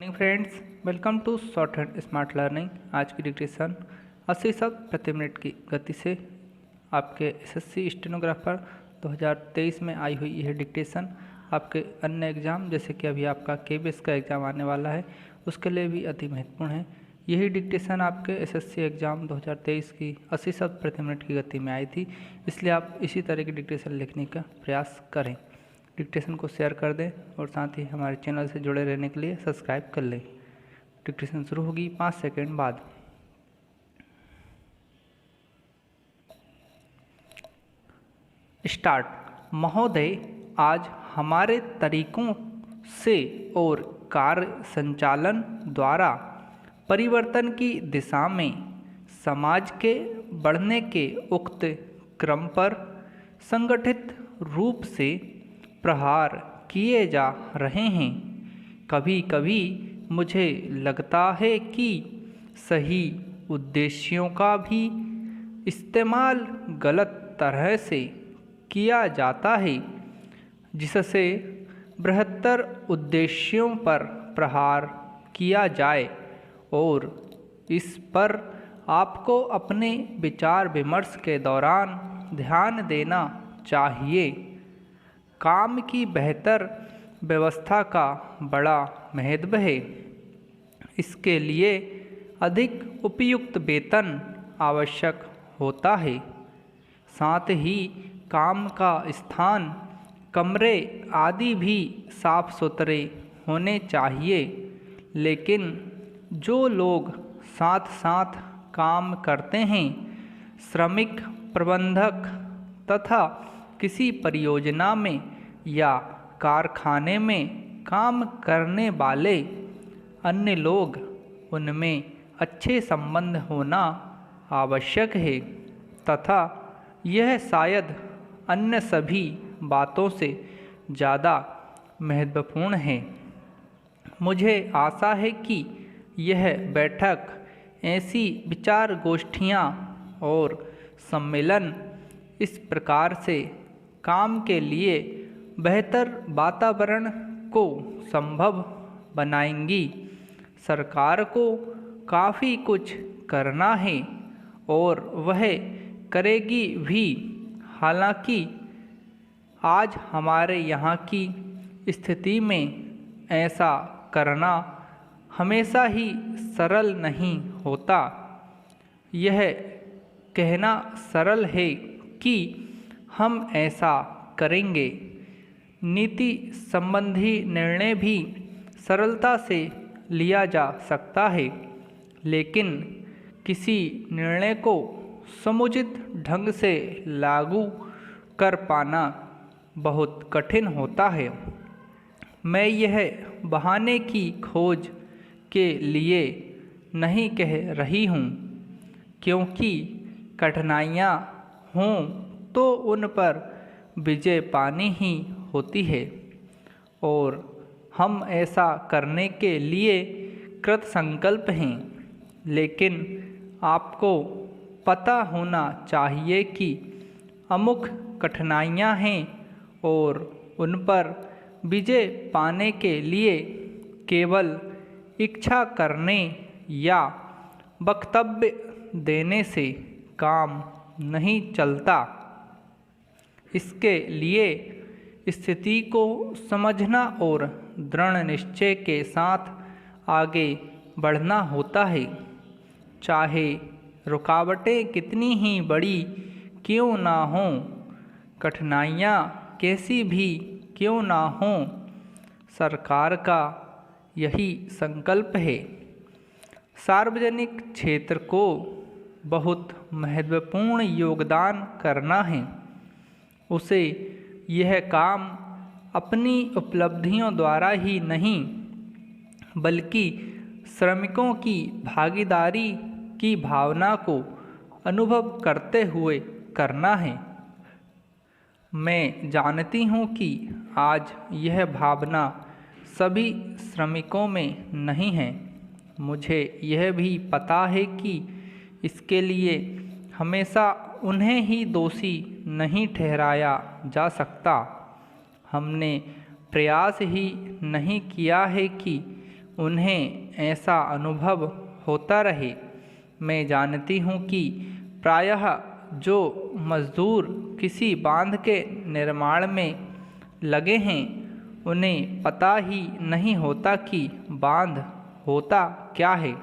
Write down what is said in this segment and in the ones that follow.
Morning friends, welcome to short and smart learning. आज की dictation 80 शब्द प्रति मिनट की गति से आपके एसएससी स्टेनोग्राफर 2023 में आई हुई यह डिक्टेशन आपके अन्य एग्ज़ाम जैसे कि अभी आपका केबीएस का एग्ज़ाम आने वाला है उसके लिए भी अति महत्वपूर्ण है। यही डिक्टेशन आपके एसएससी एग्ज़ाम 2023 की 80 शब्द प्रति मिनट की गति में आई थी, इसलिए आप इसी तरह की डिक्टेशन लिखने का प्रयास करें। डिक्टेशन को शेयर कर दें और साथ ही हमारे चैनल से जुड़े रहने के लिए सब्सक्राइब कर लें। डिक्टेशन शुरू होगी 5 सेकंड बाद। स्टार्ट। महोदय, आज हमारे तरीकों से और कार्य संचालन द्वारा परिवर्तन की दिशा में समाज के बढ़ने के उक्त क्रम पर संगठित रूप से प्रहार किए जा रहे हैं। कभी कभी मुझे लगता है कि सही उद्देश्यों का भी इस्तेमाल गलत तरह से किया जाता है, जिससे बृहत्तर उद्देश्यों पर प्रहार किया जाए, और इस पर आपको अपने विचार विमर्श के दौरान ध्यान देना चाहिए। काम की बेहतर व्यवस्था का बड़ा महत्व है। इसके लिए अधिक उपयुक्त वेतन आवश्यक होता है। साथ ही काम का स्थान, कमरे आदि भी साफ सुथरे होने चाहिए। लेकिन जो लोग साथ साथ काम करते हैं, श्रमिक, प्रबंधक तथा किसी परियोजना में या कारखाने में काम करने वाले अन्य लोग, उनमें अच्छे संबंध होना आवश्यक है तथा यह शायद अन्य सभी बातों से ज़्यादा महत्वपूर्ण है। मुझे आशा है कि यह बैठक, ऐसी विचार गोष्ठियाँ और सम्मेलन इस प्रकार से काम के लिए बेहतर वातावरण को संभव बनाएंगी। सरकार को काफ़ी कुछ करना है और वह करेगी भी। हालांकि आज हमारे यहाँ की स्थिति में ऐसा करना हमेशा ही सरल नहीं होता। यह कहना सरल है कि हम ऐसा करेंगे। नीति संबंधी निर्णय भी सरलता से लिया जा सकता है, लेकिन किसी निर्णय को समुचित ढंग से लागू कर पाना बहुत कठिन होता है। मैं यह बहाने की खोज के लिए नहीं कह रही हूँ, क्योंकि कठिनाइयाँ हों तो उन पर विजय पानी ही होती है, और हम ऐसा करने के लिए कृत संकल्प हैं। लेकिन आपको पता होना चाहिए कि अमुक कठिनाइयाँ हैं और उन पर विजय पाने के लिए केवल इच्छा करने या वक्तव्य देने से काम नहीं चलता। इसके लिए स्थिति को समझना और दृढ़ निश्चय के साथ आगे बढ़ना होता है। चाहे रुकावटें कितनी ही बड़ी क्यों ना हों, कठिनाइयाँ कैसी भी क्यों ना हों, सरकार का यही संकल्प है। सार्वजनिक क्षेत्र को बहुत महत्वपूर्ण योगदान करना है। उसे यह काम अपनी उपलब्धियों द्वारा ही नहीं, बल्कि श्रमिकों की भागीदारी की भावना को अनुभव करते हुए करना है। मैं जानती हूँ कि आज यह भावना सभी श्रमिकों में नहीं है। मुझे यह भी पता है कि इसके लिए हमेशा उन्हें ही दोषी नहीं ठहराया जा सकता। हमने प्रयास ही नहीं किया है कि उन्हें ऐसा अनुभव होता रहे। मैं जानती हूँ कि प्रायः जो मजदूर किसी बांध के निर्माण में लगे हैं उन्हें पता ही नहीं होता कि बांध होता क्या है।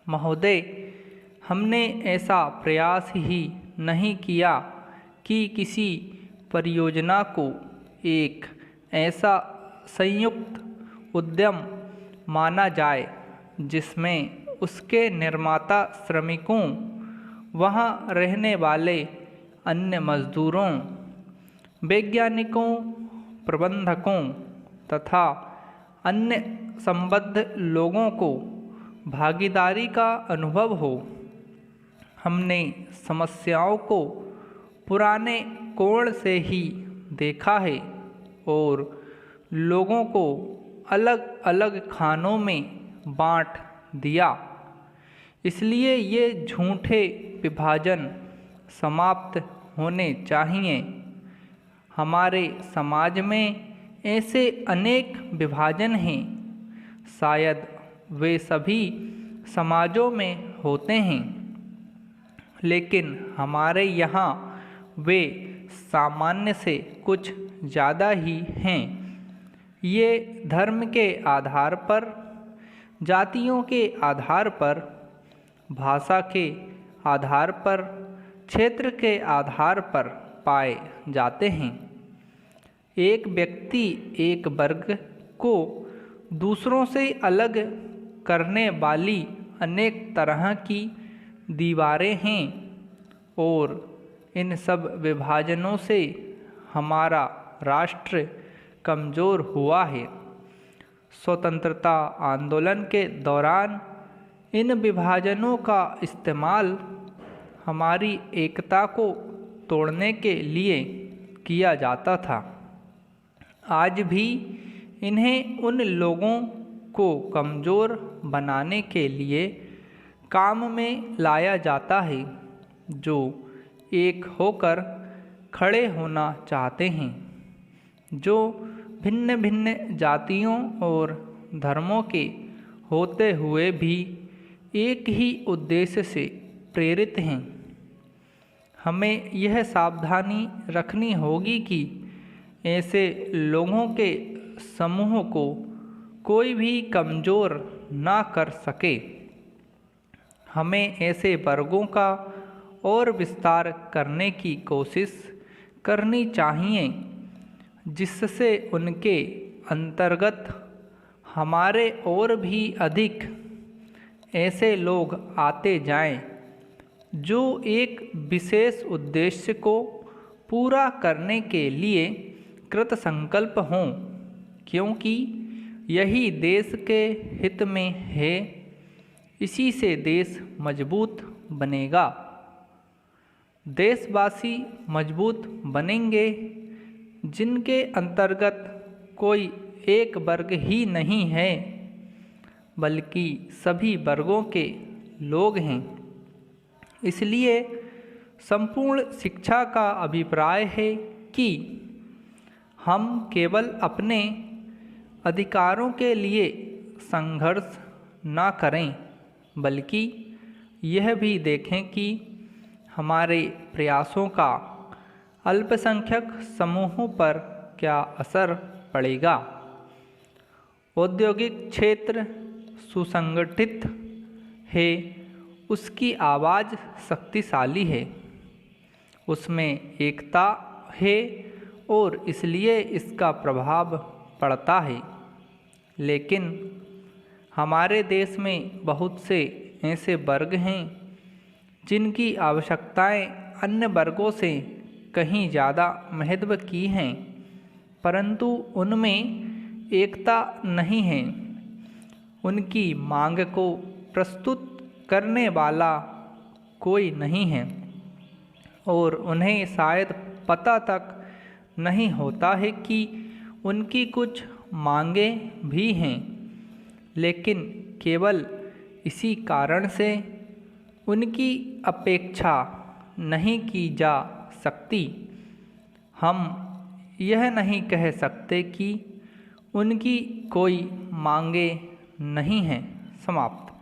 महोदय, हमने ऐसा प्रयास ही नहीं किया कि किसी परियोजना को एक ऐसा संयुक्त उद्यम माना जाए जिसमें उसके निर्माता श्रमिकों, वहाँ रहने वाले अन्य मजदूरों, वैज्ञानिकों, प्रबंधकों तथा अन्य संबद्ध लोगों को भागीदारी का अनुभव हो। हमने समस्याओं को पुराने कोण से ही देखा है और लोगों को अलग अलग खानों में बांट दिया। इसलिए ये झूठे विभाजन समाप्त होने चाहिए। हमारे समाज में ऐसे अनेक विभाजन हैं, शायद वे सभी समाजों में होते हैं, लेकिन हमारे यहाँ वे सामान्य से कुछ ज़्यादा ही हैं। ये धर्म के आधार पर, जातियों के आधार पर, भाषा के आधार पर, क्षेत्र के आधार पर पाए जाते हैं। एक व्यक्ति, एक वर्ग को दूसरों से अलग करने वाली अनेक तरह की दीवारें हैं और इन सब विभाजनों से हमारा राष्ट्र कमज़ोर हुआ है। स्वतंत्रता आंदोलन के दौरान इन विभाजनों का इस्तेमाल हमारी एकता को तोड़ने के लिए किया जाता था। आज भी इन्हें उन लोगों को कमज़ोर बनाने के लिए काम में लाया जाता है जो एक होकर खड़े होना चाहते हैं, जो भिन्न भिन्न जातियों और धर्मों के होते हुए भी एक ही उद्देश्य से प्रेरित हैं। हमें यह सावधानी रखनी होगी कि ऐसे लोगों के समूह को कोई भी कमज़ोर ना कर सके। हमें ऐसे वर्गों का और विस्तार करने की कोशिश करनी चाहिए जिससे उनके अंतर्गत हमारे और भी अधिक ऐसे लोग आते जाएं जो एक विशेष उद्देश्य को पूरा करने के लिए कृत संकल्प हों, क्योंकि यही देश के हित में है। इसी से देश मजबूत बनेगा। देशवासी मजबूत बनेंगे जिनके अंतर्गत कोई एक वर्ग ही नहीं है, बल्कि सभी वर्गों के लोग हैं। इसलिए संपूर्ण शिक्षा का अभिप्राय है कि हम केवल अपने अधिकारों के लिए संघर्ष ना करें, बल्कि यह भी देखें कि हमारे प्रयासों का अल्पसंख्यक समूहों पर क्या असर पड़ेगा। औद्योगिक क्षेत्र सुसंगठित है, उसकी आवाज़ शक्तिशाली है, उसमें एकता है और इसलिए इसका प्रभाव पड़ता है। लेकिन हमारे देश में बहुत से ऐसे वर्ग हैं जिनकी आवश्यकताएं अन्य वर्गों से कहीं ज़्यादा महत्व की हैं, परंतु उनमें एकता नहीं है। उनकी मांग को प्रस्तुत करने वाला कोई नहीं है और उन्हें शायद पता तक नहीं होता है कि उनकी कुछ मांगें भी हैं, लेकिन केवल इसी कारण से उनकी अपेक्षा नहीं की जा सकती। हम यह नहीं कह सकते कि उनकी कोई मांगें नहीं हैं। समाप्त।